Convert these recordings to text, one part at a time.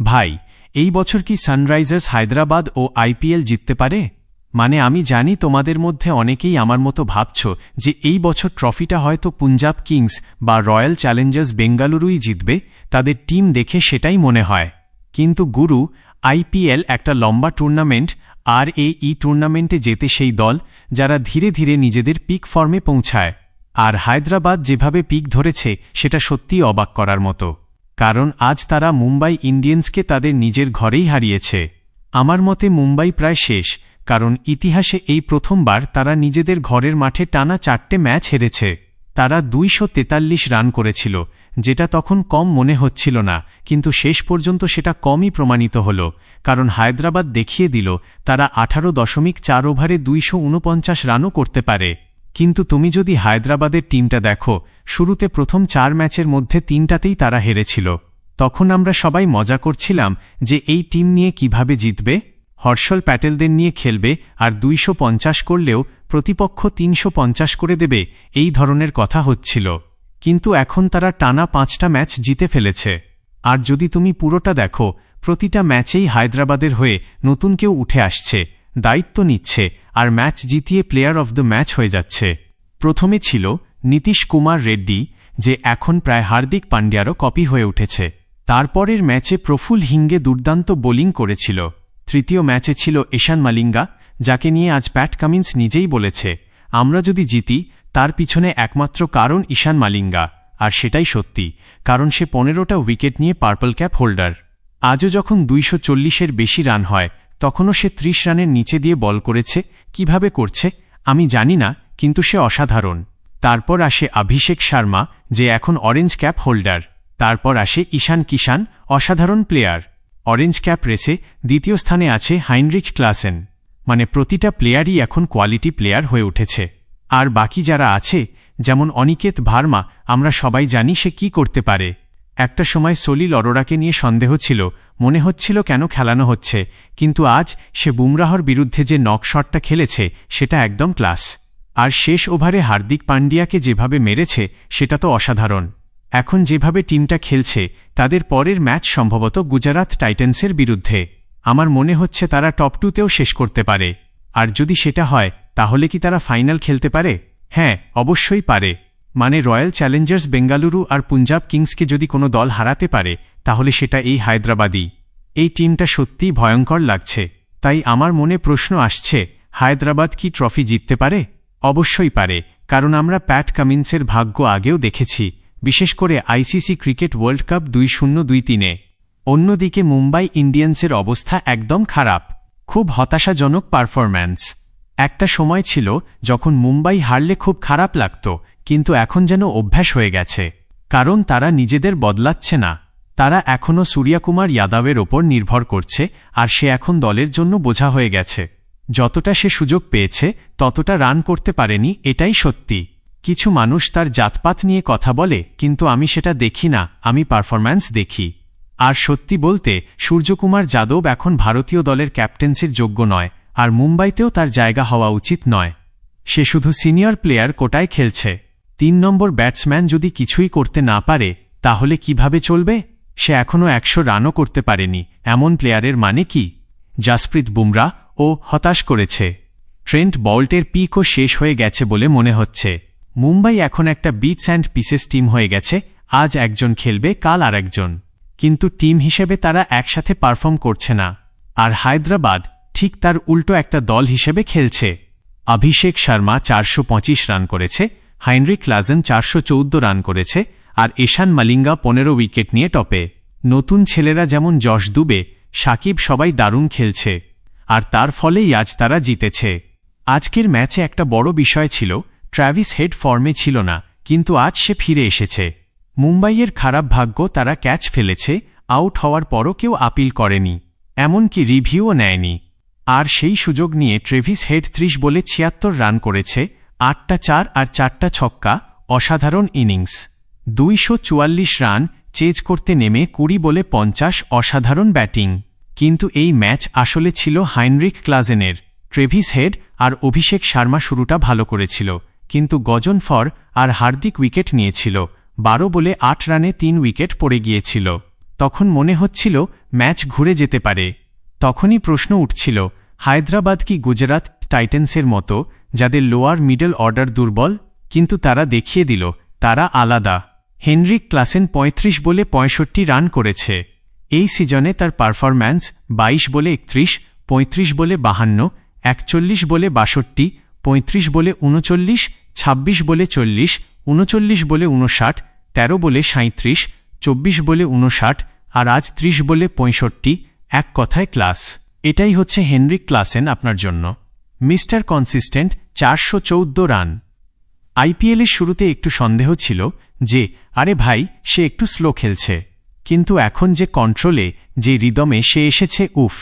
ভাই, এই বছর কি সানরাইজার্স হায়দ্রাবাদ ও আইপিএল জিততে পারে? মানে আমি জানি তোমাদের মধ্যে অনেকেই আমার মতো ভাবছ যে এই বছর ট্রফিটা হয়তো পাঞ্জাব কিংস বা রয়্যাল চ্যালেঞ্জার্স বেঙ্গালুরুই জিতবে, তাদের টিম দেখে সেটাই মনে হয়। কিন্তু গুরু, আইপিএল একটা লম্বা টুর্নামেন্ট, আর এই টুর্নামেন্টে জেতে সেই দল যারা ধীরে ধীরে নিজেদের পিক ফর্মে পৌঁছায়। আর হায়দ্রাবাদ যেভাবে পিক ধরেছে সেটা সত্যিই অবাক করার মতো, কারণ আজ তারা মুম্বাই ইন্ডিয়ান্সকে তাদের নিজের ঘরেই হারিয়েছে। আমার মতে মুম্বাই প্রায় শেষ, কারণ ইতিহাসে এই প্রথমবার তারা নিজেদের ঘরের মাঠে টানা 4টে ম্যাচ হেরেছে। তারা 243 রান করেছিল, যেটা তখন কম মনে হচ্ছিল না, কিন্তু শেষ পর্যন্ত সেটা কমই প্রমাণিত হল, কারণ হায়দ্রাবাদ দেখিয়ে দিল তারা 18.4 ওভারে 249 রানও করতে পারে। কিন্তু তুমি যদি হায়দ্রাবাদের টিমটা দেখো, শুরুতে প্রথম 4 ম্যাচের মধ্যে 3টাতেই তারা হেরেছিল। তখন আমরা সবাই মজা করছিলাম যে এই টিম নিয়ে কিভাবে জিতবে, হর্ষল প্যাটেলদের নিয়ে খেলবে আর 250 করলেও প্রতিপক্ষ 350 করে দেবে, এই ধরনের কথা হচ্ছিল। কিন্তু এখন তারা টানা 5টা ম্যাচ জিতে ফেলেছে। আর যদি তুমি পুরোটা দেখো, প্রতিটা ম্যাচেই হায়দ্রাবাদের হয়ে নতুন কেউ উঠে আসছে, দায়িত্ব নিচ্ছে আর ম্যাচ জিতিয়ে প্লেয়ার অফ দ্য ম্যাচ হয়ে যাচ্ছে। প্রথমে ছিল নীতিশ কুমার রেড্ডি, যে এখন প্রায় হার্দিক পান্ডিয়ারও কপি হয়ে উঠেছে। তারপরের ম্যাচে প্রফুল হিঙ্গে দুর্দান্ত বোলিং করেছিল। তৃতীয় ম্যাচে ছিল ঈশান মালিঙ্গা, যাকে নিয়ে আজ প্যাট কামিন্স নিজেই বলেছে, আমরা যদি জিতি তার পিছনে একমাত্র কারণ ঈশান মালিঙ্গা। আর সেটাই সত্যি, কারণ সে 15টা উইকেট নিয়ে পার্পল ক্যাপ হোল্ডার। আজও যখন 240-এর বেশি রান হয়, তখনও সে 30 রানের নিচে দিয়ে বল করেছে। কিভাবে করছে আমি জানি না, কিন্তু সে অসাধারণ। তারপর আসে অভিষেক শর্মা, যে এখন অরেঞ্জ ক্যাপ হোল্ডার। তারপর আসে ঈশান কিষান, অসাধারণ প্লেয়ার। অরেঞ্জ ক্যাপ রেসে দ্বিতীয় স্থানে আছে হাইনরিচ ক্লাসেন। মানে প্রতিটা প্লেয়ারই এখন কোয়ালিটি প্লেয়ার হয়ে উঠেছে। আর বাকি যারা আছে, যেমন অনিকেত ভার্মা, আমরা সবাই জানি সে কি করতে পারে। একটা সময় সলিল অরোরাকে নিয়ে সন্দেহ ছিল, মনে হচ্ছিল কেন খেলানো হচ্ছে, কিন্তু আজ সে বুমরাহর বিরুদ্ধে যে নক শটটা খেলেছে সেটা একদম ক্লাস। আর শেষ ওভারে হার্দিক পান্ডিয়াকে যেভাবে মেরেছে সেটা তো অসাধারণ। এখন যেভাবে টিমটা খেলছে, তাদের পরের ম্যাচ সম্ভবত গুজরাট টাইটান্সের বিরুদ্ধে। আমার মনে হচ্ছে তারা টপ 2তেও শেষ করতে পারে। আর যদি সেটা হয়, তাহলে কি তারা ফাইনাল খেলতে পারে? হ্যাঁ, অবশ্যই পারে। মানে রয়্যাল চ্যালেঞ্জার্স বেঙ্গালুরু আর পাঞ্জাব কিংসকে যদি কোনো দল হারাতে পারে, তাহলে সেটা এই হায়দ্রাবাদই। এই টিমটা সত্যিই ভয়ঙ্কর লাগছে। তাই আমার মনে প্রশ্ন আসছে, হায়দ্রাবাদ কি ট্রফি জিততে পারে? অবশ্যই পারে, কারণ আমরা প্যাট কামিন্সের ভাগ্য আগেও দেখেছি, বিশেষ করে আইসিসি ক্রিকেট ওয়ার্ল্ড কাপ 2023-এ। অন্যদিকে মুম্বাই ইন্ডিয়ান্সের অবস্থা একদম খারাপ, খুব হতাশাজনক পারফরম্যান্স। একটা সময় ছিল যখন মুম্বাই হারলে খুব খারাপ লাগত, কিন্তু এখন যেন অভ্যাস হয়ে গেছে, কারণ তারা নিজেদের বদলাচ্ছে না। তারা এখনও সূর্যকুমার যাদবের ওপর নির্ভর করছে, আর সে এখন দলের জন্য বোঝা হয়ে গেছে। যতটা সে সুযোগ পেয়েছে ততটা রান করতে পারেনি, এটাই সত্যি। কিছু মানুষ তার জাতপাত নিয়ে কথা বলে, কিন্তু আমি সেটা দেখি না, আমি পারফরম্যান্স দেখি। আর সত্যি বলতে, সূর্যকুমার যাদব এখন ভারতীয় দলের ক্যাপ্টেন্সির যোগ্য নয়, আর মুম্বাইতেও তার জায়গা হওয়া উচিত নয়। সে শুধু সিনিয়র প্লেয়ার কোটায় খেলছে। 3 নম্বর ব্যাটসম্যান যদি কিছুই করতে না পারে, তাহলে কিভাবে চলবে? সে এখনও 100 রানও করতে পারেনি, এমন প্লেয়ারের মানে কি? জাসপ্রীত বুমরাহ ও হতাশ করেছে। ট্রেন্ট বোল্টের পিকও শেষ হয়ে গেছে বলে মনে হচ্ছে। মুম্বাই এখন একটা বিটস অ্যান্ড পিসেস টিম হয়ে গেছে, আজ একজন খেলবে, কাল আরেকজন। কিন্তু টিম হিসেবে তারা একসাথে পারফর্ম করছে না। আর হায়দ্রাবাদ ঠিক তার উল্টো একটা দল হিসেবে খেলছে। অভিষেক শর্মা 425 রান করেছে, হাইনরিচ ক্লাসেন 414 রান করেছে, আর ঈশান মালিঙ্গা 15 উইকেট নিয়ে টপে। নতুন ছেলেরা যেমন যশ দুবে, সাকিব, সবাই দারুণ খেলছে, আর তার ফলেই আজ তারা জিতেছে। আজকের ম্যাচে একটা বড় বিষয় ছিল, ট্র্যাভিস হেড ফর্মে ছিল না, কিন্তু আজ সে ফিরে এসেছে। মুম্বাইয়ের খারাপ ভাগ্য, তারা ক্যাচ ফেলেছে, আউট হওয়ার পরও কেউ আপিল করেনি, এমনকি রিভিউও নেয়নি। আর সেই সুযোগ নিয়ে ট্রেভিস হেড 30 বলে 76 রান করেছে, 8টা 4 আর 4টা ছক্কা, অসাধারণ ইনিংস। 244 রান চেজ করতে নেমে 20 বলে 50, অসাধারণ ব্যাটিং। কিন্তু এই ম্যাচ আসলে ছিল হাইনরিচ ক্লাসেনের। ট্রেভিস হেড আর অভিষেক শর্মা শুরুটা ভালো করেছিল, কিন্তু গজনফর আর হার্দিক উইকেট নিয়েছিল। 12 বলে 8 রানে 3 উইকেট পড়ে গিয়েছিল। তখন মনে হচ্ছিল ম্যাচ ঘুরে যেতে পারে। তখনই প্রশ্ন উঠছিল, হায়দ্রাবাদ কি গুজরাট টাইটান্সের মতো, যাদের লোয়ার মিডল অর্ডার দুর্বল? কিন্তু তারা দেখিয়ে দিল তারা আলাদা। হেনরিক ক্লাসেন ৩৫ বলে ৬৫ রান করেছে। এই সিজনে তার পারফরম্যান্স ২২ বলে ৩১, ৩৫ বলে ৫২, ৪১ বলে ৬২, ৩৫ বলে ৩৯, ২৬ বলে ৪০, ৩৯ বলে ৫৯, ১৩ বলে ৩৭, ২৪ বলে ৫৯ আর আজ ৩০ বলে ৬৫। এক কথায় ক্লাস। এটাই হচ্ছে হেনরিক ক্লাসেন আপনার জন্য। Mister consistent ৪১৪ run. আইপিএলের শুরুতে একটু সন্দেহ ছিল যে আরে ভাই সে একটু স্লো খেলছে, কিন্তু এখন যে কন্ট্রোলে, যে রিদমে সে এসেছে, উফ।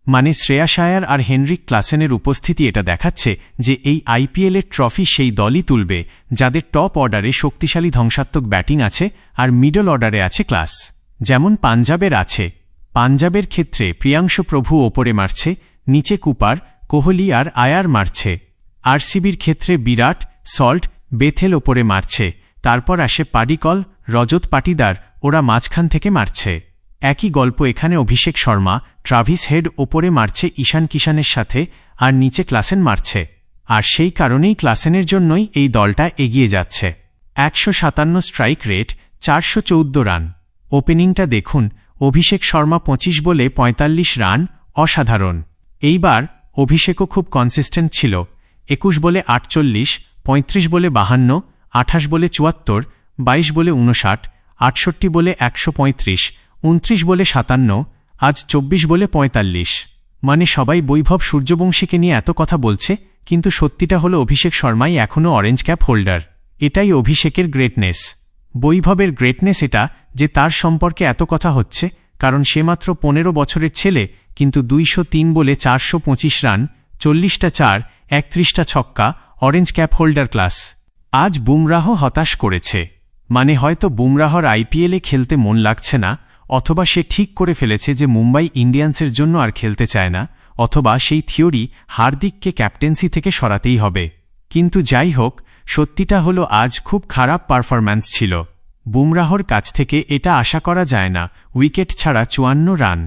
মানে শ্রেয়াস আয়ার আর হেনরিক ক্লাসেনের উপস্থিতি এটা দেখাচ্ছে যে এই আইপিএলের ট্রফি সেই দলই তুলবে যাদের টপ অর্ডারে শক্তিশালী ধ্বংসাত্মক ব্যাটিং আছে আর মিডল অর্ডারে আছে ক্লাস। যেমন পাঞ্জাবের আছে। পাঞ্জাবের ক্ষেত্রে প্রিয়াংশু প্রভু ওপরে মারছে, নিচে কুপার, কোহলি আর আয়ার মারছে। আরসিবির ক্ষেত্রে বিরাট, সল্ট, বেথেল ওপরে মারছে, তারপর আসে পাডিকল, রজত পাটিদার, ওরা মাঝখান থেকে মারছে। একই গল্প এখানে অভিষেক শর্মা, ট্রাভিস হেড ওপরে মারছে ঈশান কিষানের সাথে, আর নিচে ক্লাসেন মারছে। আর সেই কারণেই ক্লাসেনের জন্যই এই দলটা এগিয়ে যাচ্ছে। ১৫৭ স্ট্রাইক রেট, ৪১৪ রান। ওপেনিংটা দেখুন, অভিষেক শর্মা ২৫ বলে ৪৫ রান, অসাধারণ। এইবার অভিষেকও খুব কনসিস্টেন্ট ছিল। ২১ বলে ৪৮, ৩৫ বলে ৫২, ২৮ বলে ৭৪, ২২ বলে ৫৯, ৬৮ বলে ১৩৫, ২৯ বলে ৫৭, আজ ২৪ বলে ৪৫। মানে সবাই বৈভব সূর্যবংশীকে নিয়ে এত কথা বলছে, কিন্তু সত্যিটা হলো অভিষেক শর্মাই এখনও অরেঞ্জ ক্যাপ হোল্ডার। এটাই অভিষেকের গ্রেটনেস। বৈভবের গ্রেটনেস এটা যে তার সম্পর্কে এত কথা হচ্ছে, কারণ সে মাত্র ১৫ বছরের ছেলে, কিন্তু ২০৩ বলে ৪২৫ রান, ৪০টা চার, ৩১টা ছক্কা, অরেঞ্জ ক্যাপ হোল্ডার ক্লাস। আজ বুমরাহ হতাশ করেছে। মানে হয়তো বুমরাহর আইপিএলে খেলতে মন লাগছে না, অথবা সে ঠিক করে ফেলেছে যে মুম্বাই ইন্ডিয়ান্সের জন্য আর খেলতে চায় না, অথবা সেই থিওরি হার্দিককে ক্যাপ্টেন্সি থেকে সরাতেই হবে। কিন্তু যাই হোক, সত্যিটা হলো আজ খুব খারাপ পারফরম্যান্স ছিল। বুমরাহর কাছ থেকে এটা আশা করা যায় না, উইকেট ছাড়া ৫৪ রান।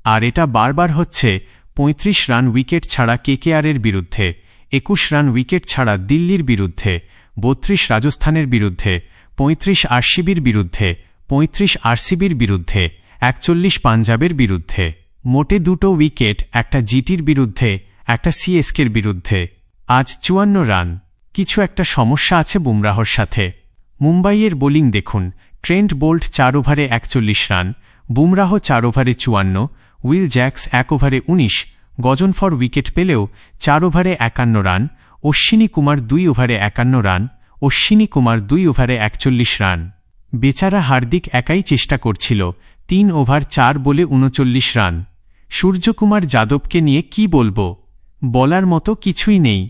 আর এটা বারবার হচ্ছে। ৩৫ রান উইকেট ছাড়া কেকেআরের বিরুদ্ধে, ২১ রান উইকেট ছাড়া দিল্লির বিরুদ্ধে, ৩২ রাজস্থানের বিরুদ্ধে, ৩৫ আরসিবির বিরুদ্ধে, ৩৫ আরসিবির বিরুদ্ধে, ৪১ পাঞ্জাবের বিরুদ্ধে। মোটে ২টো উইকেট, একটা জিটির বিরুদ্ধে, একটা সিএসকের বিরুদ্ধে। আজ ৫৪ রান। কিছু একটা সমস্যা আছে বুমরাহর সাথে। মুম্বাইয়ের বোলিং দেখুন, ট্রেন্ট বোল্ট ৪ ওভারে ৪১ রান, বুমরাহ ৪ ওভারে ৫৪, উইল জ্যাক্স ১ ওভারে ১৯, গজনফর উইকেট পেলেও ৪ ওভারে ৫১ রান, অশ্বিনী কুমার ২ ওভারে ৫১ রান, অশ্বিনী কুমার ২ ওভারে ৪১ রান। বেচারা হার্দিক একাই চেষ্টা করছিল, ৩ ওভার ৪ বলে ৩৯ রান। সূর্যকুমার যাদবকে নিয়ে কি বলবো, বলার মতো কিছুই নেই।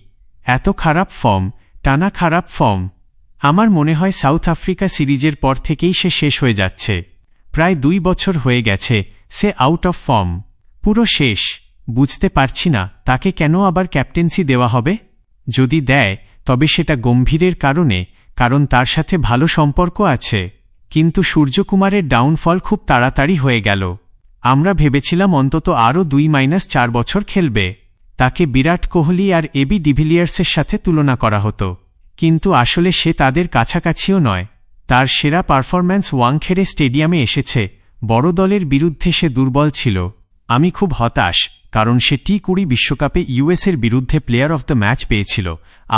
এত খারাপ ফর্ম, টানা খারাপ ফর্ম। আমার মনে হয় সাউথ আফ্রিকা সিরিজের পর থেকেই সে শেষ হয়ে যাচ্ছে। প্রায় ২ বছর হয়ে গেছে সে আউট অফ ফর্ম, পুরো শেষ। বুঝতে পারছি না তাকে কেন আবার ক্যাপ্টেন্সি দেওয়া হবে। যদি দেয় তবে সেটা গম্ভীরের কারণে, কারণ তার সাথে ভালো সম্পর্ক আছে। কিন্তু সূর্যকুমারের ডাউনফল খুব তাড়াতাড়ি হয়ে গেল। আমরা ভেবেছিলাম অন্তত আরও ২-৪ বছর খেলবে। তাকে বিরাট কোহলি আর এবি ডিভিলিয়ার্সের সাথে তুলনা করা হতো, কিন্তু আসলে সে তাদের কাছাকাছিও নয়। তার সেরা পারফরম্যান্স ওয়াংখেড়ে স্টেডিয়ামে এসেছে। বড় দলের বিরুদ্ধে সে দুর্বল ছিল। আমি খুব হতাশ, কারণ সে টি-২০ বিশ্বকাপে ইউএসের বিরুদ্ধে প্লেয়ার অফ দ্য ম্যাচ পেয়েছিল।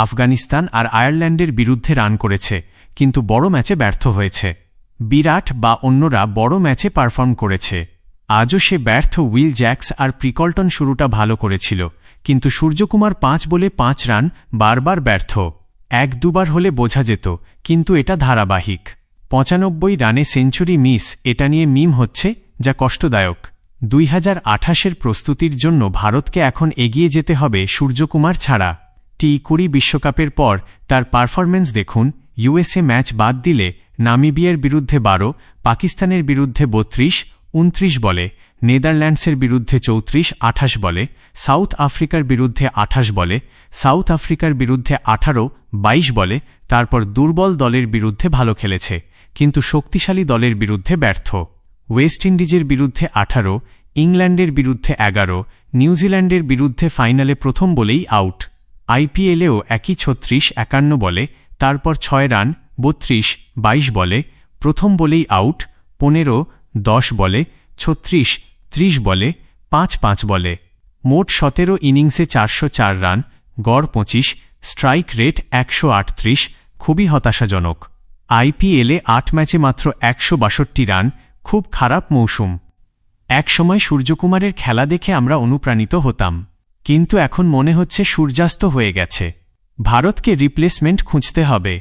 আফগানিস্তান আর আয়ারল্যান্ডের বিরুদ্ধে রান করেছে, কিন্তু বড় ম্যাচে ব্যর্থ হয়েছে। বিরাট বা অন্যরা বড় ম্যাচে পারফর্ম করেছে। আজও সে ব্যর্থ। উইল জ্যাক্স আর প্রিকল্টন শুরুটা ভালো করেছিল, কিন্তু সূর্যকুমার ৫ বলে ৫ রান, বারবার ব্যর্থ। ১-২বার হলে বোঝা যেত, কিন্তু এটা ধারাবাহিক। ৯৫ রানে সেঞ্চুরি মিস, এটা নিয়ে মিম হচ্ছে, যা কষ্টদায়ক। ২০২৮-এর প্রস্তুতির জন্য ভারতকে এখন এগিয়ে যেতে হবে সূর্যকুমার ছাড়া। টি-২০ বিশ্বকাপের পর তার পারফরম্যান্স দেখুন। ইউএসএ ম্যাচ বাদ দিলে নামিবিয়ার বিরুদ্ধে ১২, পাকিস্তানের বিরুদ্ধে ৩২, ২৯ বলে, নেদারল্যান্ডসের বিরুদ্ধে ৩৪, ২৮ বলে, সাউথ আফ্রিকার বিরুদ্ধে ২৮ বলে, সাউথ আফ্রিকার বিরুদ্ধে ১৮, ২২ বলে। তারপর দুর্বল দলের বিরুদ্ধে ভালো খেলেছে, কিন্তু শক্তিশালী দলের বিরুদ্ধে ব্যর্থ। ওয়েস্ট ইন্ডিজের বিরুদ্ধে ১৮, ইংল্যান্ডের বিরুদ্ধে 11, নিউজিল্যান্ডের বিরুদ্ধে ফাইনালে প্রথম বলেই আউট। আইপিএলেও একই 36-51 বলে, তারপর 6 রান 32-22 বলে, প্রথম বলেই আউট 15-10 বলে, 36-30 বলে, 5-5 বলে। মোট 17 ইনিংসে 404 রান, গড় 25, স্ট্রাইক রেট 138, খুবই হতাশাজনক। আইপিএলে 8 ম্যাচে মাত্র 162 রান, খুব খারাপ মৌসুম। একসময় সূর্যকুমারের খেলা দেখে আমরা অনুপ্রাণিত হতাম, কিন্তু এখন মনে হচ্ছে সূর্যাস্ত হয়ে গেছে। ভারতকে রিপ্লেসমেন্ট খুঁজতে হবে।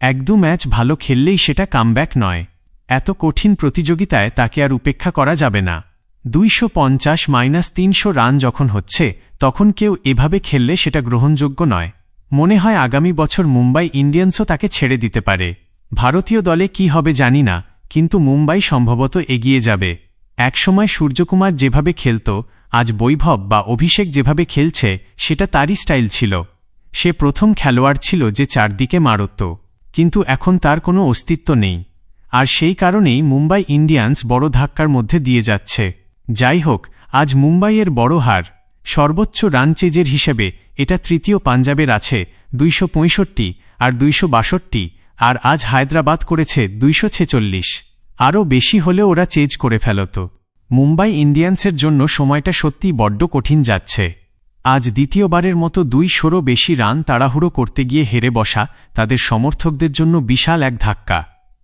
1-2 ম্যাচ ভালো খেললেই সেটা কামব্যাক নয়। এত কঠিন প্রতিযোগিতায় তাকে আর উপেক্ষা করা যাবে না। 250-300 রান যখন হচ্ছে, তখন কেউ এভাবে খেললে সেটা গ্রহণযোগ্য নয়। মনে হয় আগামী বছর মুম্বাই ইন্ডিয়ান্সও তাকে ছেড়ে দিতে পারে। ভারতীয় দলে কি হবে জানি না, কিন্তু মুম্বাই সম্ভবত এগিয়ে যাবে। একসময় সূর্যকুমার যেভাবে খেলত, আজ বৈভব বা অভিষেক যেভাবে খেলছে, সেটা তারই স্টাইল ছিল। সে প্রথম খেলোয়াড় ছিল যে চারদিকে মারত, কিন্তু এখন তার কোনো অস্তিত্ব নেই। আর সেই কারণেই মুম্বাই ইন্ডিয়ান্স বড় ধাক্কার মধ্যে দিয়ে যাচ্ছে। যাই হোক, আজ মুম্বাইয়ের বড় হার। সর্বোচ্চ রান চেজের হিসেবে এটা তৃতীয়, পাঞ্জাবের আছে 265 আর 262, আর আজ হায়দ্রাবাদ করেছে 246। আরও বেশি হলে ওরা চেজ করে ফেলত। মুম্বাই ইন্ডিয়ান্সের জন্য সময়টা সত্যিই বড্ড কঠিন যাচ্ছে। আজ দ্বিতীয়বারের মতো 200-রও বেশি রান তাড়াহুড়ো করতে গিয়ে হেরে বসা তাদের সমর্থকদের জন্য বিশাল এক ধাক্কা।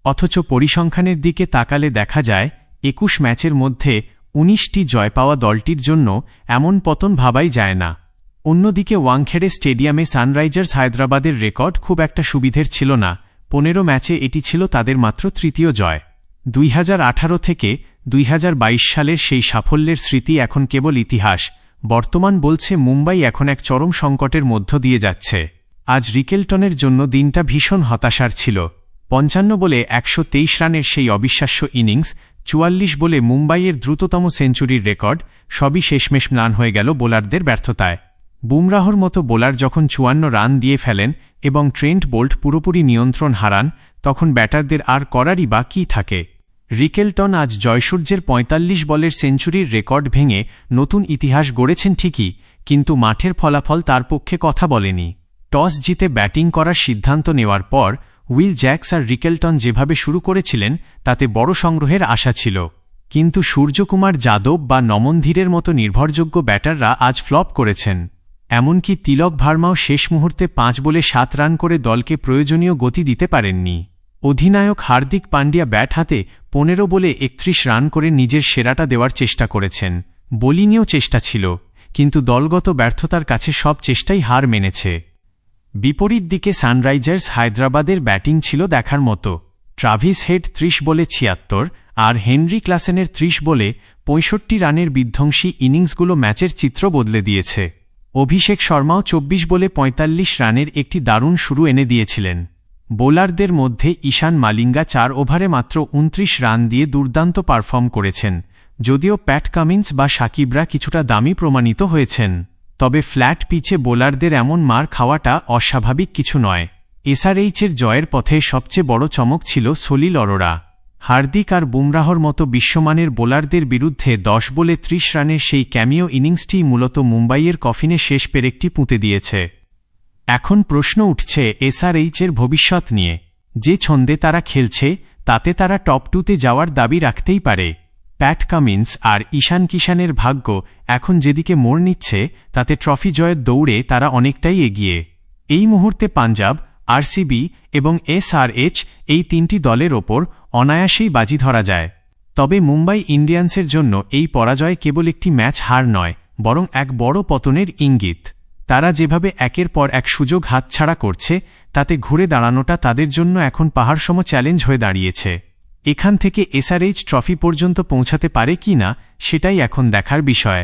অথচ পরিসংখ্যানের দিকে তাকালে দেখা যায় 21 ম্যাচের মধ্যে 19টি জয় পাওয়া দলটির জন্য এমন পতন ভাবাই যায় না। অন্যদিকে ওয়াংখেড়ে স্টেডিয়ামে সানরাইজার্স হায়দ্রাবাদের রেকর্ড খুব একটা সুবিধের ছিল না। 15 ম্যাচে এটি ছিল তাদের মাত্র তৃতীয় জয়। 2018 থেকে 2022 সালের সেই সাফল্যের স্মৃতি এখন কেবল ইতিহাস। বর্তমান বলছে মুম্বাই এখন এক চরম সংকটের মধ্য দিয়ে যাচ্ছে। আজ রিকেলটনের জন্য দিনটা ভীষণ হতাশার ছিল। 55 বলে 123 রানের সেই অবিশ্বাস্য ইনিংস, 44 বলে মুম্বাইয়ের দ্রুততম সেঞ্চুরির রেকর্ড, সবই শেষমেশ ম্লান হয়ে গেল বোলারদের ব্যর্থতায়। বুমরাহর মতো বোলার যখন 54 রান দিয়ে ফেলেন এবং ট্রেন্ট বোল্ট পুরোপুরি নিয়ন্ত্রণ হারান, তখন ব্যাটারদের আর করারই বা কী থাকে। রিকেলটন আজ জয়সূর্যের 45 বলের সেঞ্চুরির রেকর্ড ভেঙে নতুন ইতিহাস গড়েছেন ঠিকই, কিন্তু মাঠের ফলাফল তার পক্ষে কথা বলেনি। টস জিতে ব্যাটিং করার সিদ্ধান্ত নেওয়ার পর উইল জ্যাক্স আর রিকেলটন যেভাবে শুরু করেছিলেন, তাতে বড় সংগ্রহের আশা ছিল। কিন্তু সূর্যকুমার যাদব বা নমন ধীরের মতো নির্ভরযোগ্য ব্যাটাররা আজ ফ্লপ করেছেন। এমনকি তিলক ভার্মাও শেষ মুহূর্তে 5 বলে 7 রান করে দলকে প্রয়োজনীয় গতি দিতে পারেননি। অধিনায়ক হার্দিক পান্ডিয়া ব্যাট হাতে 15 বলে 31 রান করে নিজের সেরাটা দেওয়ার চেষ্টা করেছেন। বোলিংয়েও চেষ্টা ছিল, কিন্তু দলগত ব্যর্থতার কাছে সব চেষ্টাই হার মেনেছে। বিপরীত দিকে সানরাইজার্স হায়দ্রাবাদের ব্যাটিং ছিল দেখার মতো। ট্রাভিস হেড 30 বলে 76 আর হেনরি ক্লাসেনের 30 বলে 65 রানের বিধ্বংসী ইনিংসগুলো ম্যাচের চিত্র বদলে দিয়েছে। অভিষেক শর্মাও 24 বলে 45 রানের একটি দারুণ শুরু এনে দিয়েছিলেন। বোলারদের মধ্যে ঈশান মালিঙ্গা 4 ওভারে মাত্র 29 রান দিয়ে দুর্দান্ত পারফর্ম করেছেন, যদিও প্যাট কামিন্স বা সাকিবরা কিছুটা দামি প্রমাণিত হয়েছেন। তবে ফ্ল্যাট পিচে বোলারদের এমন মার খাওয়াটা অস্বাভাবিক কিছু নয়। এসআরএইচের জয়ের পথে সবচেয়ে বড় চমক ছিল সলিল অরোরা। হার্দিক আর বুমরাহর মতো বিশ্বমানের বোলারদের বিরুদ্ধে 10 বলে 30 রানের সেই ক্যামিও ইনিংসটিই মূলত মুম্বাইয়ের কফিনে শেষ পেরেকটি পুঁতে দিয়েছে। এখন প্রশ্ন উঠছে এসআরএইচের ভবিষ্যৎ নিয়ে। যে ছন্দে তারা খেলছে, তাতে তারা টপ 2তে যাওয়ার দাবি রাখতেই পারে। প্যাট কামিন্স আর ঈশান কিষানের ভাগ্য এখন যেদিকে মোড় নিচ্ছে, তাতে ট্রফি জয়ের দৌড়ে তারা অনেকটাই এগিয়ে। এই মুহূর্তে পাঞ্জাব, আরসিবি এবং এসআরএইচ এই 3টি দলের ওপর অনায়াসেই বাজি ধরা যায়। তবে মুম্বাই ইন্ডিয়ান্সের জন্য এই পরাজয় কেবল একটি ম্যাচ হার নয়, বরং এক বড় পতনের ইঙ্গিত। তারা যেভাবে একের পর এক সুযোগ হাতছাড়া করছে, তাতে ঘুরে দাঁড়ানোটা তাদের জন্য এখন পাহাড়সম চ্যালেঞ্জ হয়ে দাঁড়িয়েছে। এখান থেকে এসআরএইচ ট্রফি পর্যন্ত পৌঁছাতে পারে কি না, সেটাই এখন দেখার বিষয়।